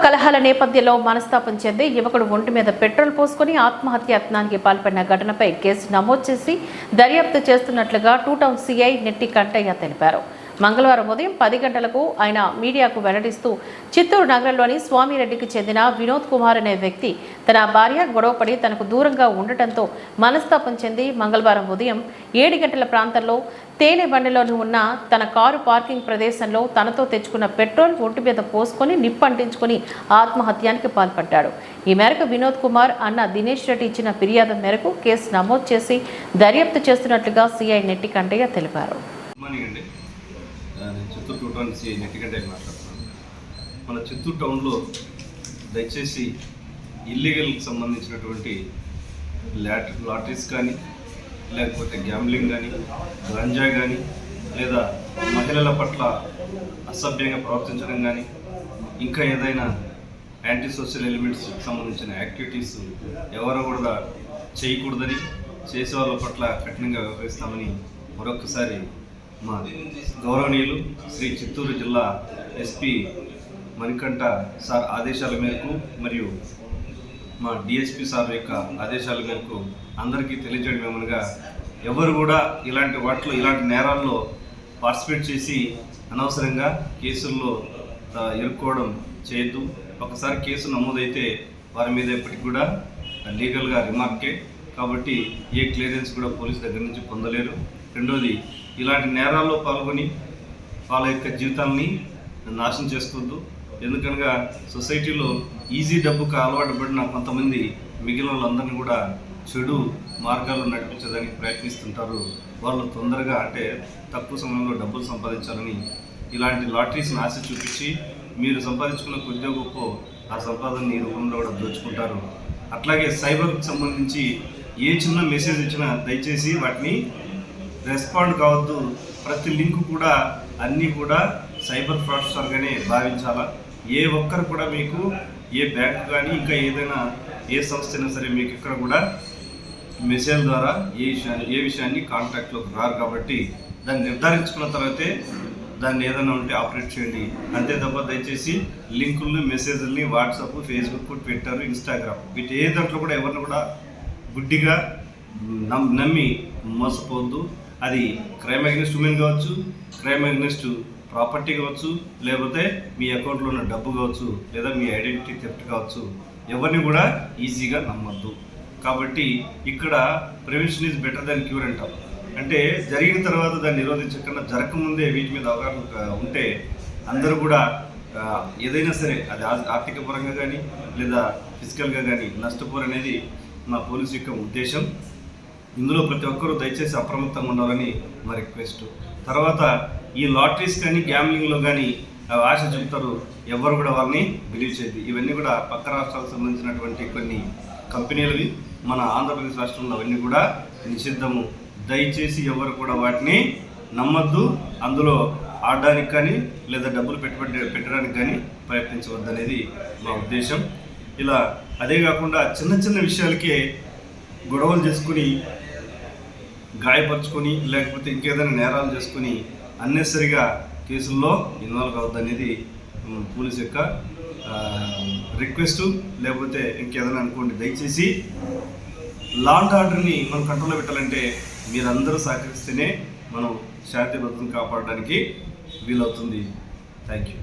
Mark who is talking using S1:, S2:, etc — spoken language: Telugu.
S1: కలహాల నేపథ్యంలో మనస్తాపం చెంది యువకుడు ఒంటి మీద పెట్రోల్ పోసుకుని ఆత్మహత్యాయత్నానికి పాల్పడిన ఘటనపై కేసు నమోదు చేసి దర్యాప్తు చేస్తున్నట్లుగా టూ టౌన్ సిఐ నెట్టి కంటయ్య తెలిపారు. మంగళవారం ఉదయం 10 గంటలకు ఆయన మీడియాకు వెల్లడిస్తూ చిత్తూరు నగరంలోని స్వామిరెడ్డికి చెందిన వినోద్ కుమార్ అనే వ్యక్తి తన భార్య గొడవపడి తనకు దూరంగా ఉండటంతో మనస్తాపం చెంది మంగళవారం ఉదయం 7 గంటల ప్రాంతంలో తేనె బండిలోని ఉన్న తన కారు పార్కింగ్ ప్రదేశంలో తనతో తెచ్చుకున్న పెట్రోల్ ఒంటి మీద పోసుకొని నిప్పంటించుకుని ఆత్మహత్యానికి పాల్పడ్డాడు. ఈ మేరకు వినోద్ కుమార్ అన్న దినేష్ రెడ్డి ఇచ్చిన ఫిర్యాదు మేరకు కేసు నమోదు చేసి దర్యాప్తు చేస్తున్నట్లుగా సిఐ నెట్టి కంటయ్య తెలిపారు.
S2: చిత్తూరు టూ టౌన్ సిఐ నెట్టి కంటయ్య మాట్లాడుతున్నాను. మన చిత్తూరు టౌన్లో దయచేసి ఇల్లీగల్కి సంబంధించినటువంటి లాటరీస్ కానీ లేకపోతే గ్యాంబ్లింగ్ కానీ గంజా కానీ లేదా మహిళల పట్ల అసభ్యంగా ప్రవర్తించడం కానీ ఇంకా ఏదైనా యాంటీ సోషల్ ఎలిమెంట్స్కి సంబంధించిన యాక్టివిటీస్ ఎవరు కూడా చేయకూడదని చేసే వాళ్ళ పట్ల కఠినంగా వ్యవహరిస్తామని మరొకసారి మా గౌరవనీయులు శ్రీ చిత్తూరు జిల్లా ఎస్పీ మణికంఠ సార్ ఆదేశాల మేరకు మరియు మా డిఎస్పీ సార్ యొక్క ఆదేశాల మేరకు అందరికీ తెలియజేయడం ఏమనగా ఎవరు కూడా ఇలాంటి నేరాల్లో పార్టిసిపేట్ చేసి అనవసరంగా కేసుల్లో ఇరుక్కోవడం చేయొద్దు. ఒకసారి కేసు నమోదైతే వారి మీద ఎప్పటికి కూడా లీగల్గా రిమార్కే కాబట్టి ఏ క్లియరెన్స్ కూడా పోలీస్ దగ్గర నుంచి పొందలేరు. రెండోది, ఇలాంటి నేరాల్లో పాల్గొని వాళ్ళ యొక్క జీవితాలని నాశనం చేసుకోవద్దు. ఎందుకనగా సొసైటీలో ఈజీ డబ్బుకు అలవాటు పడిన కొంతమంది మిగిలిన వాళ్ళందరినీ కూడా చెడు మార్గాల్లో నడిపించడానికి ప్రయత్నిస్తుంటారు. వాళ్ళు తొందరగా తక్కువ సమయంలో డబ్బులు సంపాదించాలని ఇలాంటి లాటరీస్ని ఆశ చూపించి మీరు సంపాదించుకున్న కొద్దిగా గొప్ప ఆ సంపాదనని ఈ రూపంలో కూడా దోచుకుంటారు. అట్లాగే సైబర్కి సంబంధించి ఏ చిన్న మెసేజ్ ఇచ్చినా దయచేసి వాటిని రెస్పాండ్ కావద్దు. ప్రతి లింక్ కూడా అన్నీ కూడా సైబర్ ఫ్రాడ్స్టర్గానే భావించాలా. ఏ ఒక్కరు కూడా మీకు ఏ బ్యాంకు కానీ ఇంకా ఏదైనా ఏ సంస్థ అయినా సరే మీకు ఇక్కడ కూడా మెసేజ్ ద్వారా ఏ విషయాన్ని కాంటాక్ట్లోకి రారు. కాబట్టి దాన్ని నిర్ధారించుకున్న తర్వాతే దాన్ని ఏదైనా ఉంటే ఆపరేట్ చేయండి. అంతే తప్ప దయచేసి లింకుల్ని మెసేజ్ని వాట్సాప్, ఫేస్బుక్, ట్విట్టర్, ఇన్స్టాగ్రామ్ వీటి ఏ దాంట్లో కూడా ఎవరిని కూడా గుడ్డిగా నమ్మి మోసపోవద్దు. అది క్రైమ్ అగెనిస్ట్ ఉమెన్ కావచ్చు, క్రైమ్ అగెనిస్ట్ ప్రాపర్టీ కావచ్చు, లేకపోతే మీ అకౌంట్లో ఉన్న డబ్బు కావచ్చు, లేదా మీ ఐడెంటిటీ థెఫ్ట్ కావచ్చు. ఎవరిని కూడా ఈజీగా నమ్మద్దు. కాబట్టి ఇక్కడ prevention is better than cure అంటాం. అంటే జరిగిన తర్వాత దాన్ని నిరోధించకుండా జరగకముందే వీటి మీద అవగాహన ఉంటే అందరూ కూడా ఏదైనా సరే అది ఆర్థిక పరంగా కానీ లేదా ఫిజికల్గా కానీ నష్టపోరనేది మా పోలీసు యొక్క ఉద్దేశం. ఇందులో ప్రతి ఒక్కరూ దయచేసి అప్రమత్తంగా ఉండాలని మా రిక్వెస్ట్. తర్వాత ఈ లాటరీస్ కానీ గ్యాంబ్లింగ్లో కానీ ఆశ చూపుతారు, ఎవరు కూడా వాళ్ళని బిలీవ్ చేయదు. ఇవన్నీ కూడా పక్క రాష్ట్రాలకు సంబంధించినటువంటి కొన్ని కంపెనీలవి, మన ఆంధ్రప్రదేశ్ రాష్ట్రంలో అవన్నీ కూడా నిషిద్ధము. దయచేసి ఎవరు కూడా వాటిని నమ్మద్దు. అందులో ఆడడానికి కానీ లేదా డబ్బులు పెట్టడానికి కానీ ప్రయత్నించవద్దు అనేది మా ఉద్దేశం. ఇలా అదే కాకుండా చిన్న చిన్న విషయాలకే గొడవలు చేసుకుని గాయపరుచుకొని లేకపోతే ఇంకేదైనా నేరాలు చేసుకుని అన్నెసరిగా కేసుల్లో ఇన్వాల్వ్ అవ్వద్దు అనేది పోలీస్ యొక్క రిక్వెస్ట్. లేకపోతే ఇంకేదైనా అనుకోండి, దయచేసి లా అండ్ ఆర్డర్ని మనం కంట్రోల్లో పెట్టాలంటే మీరందరూ సహకరిస్తేనే మనం శాంతి భద్రతను కాపాడడానికి వీలవుతుంది. Thank you.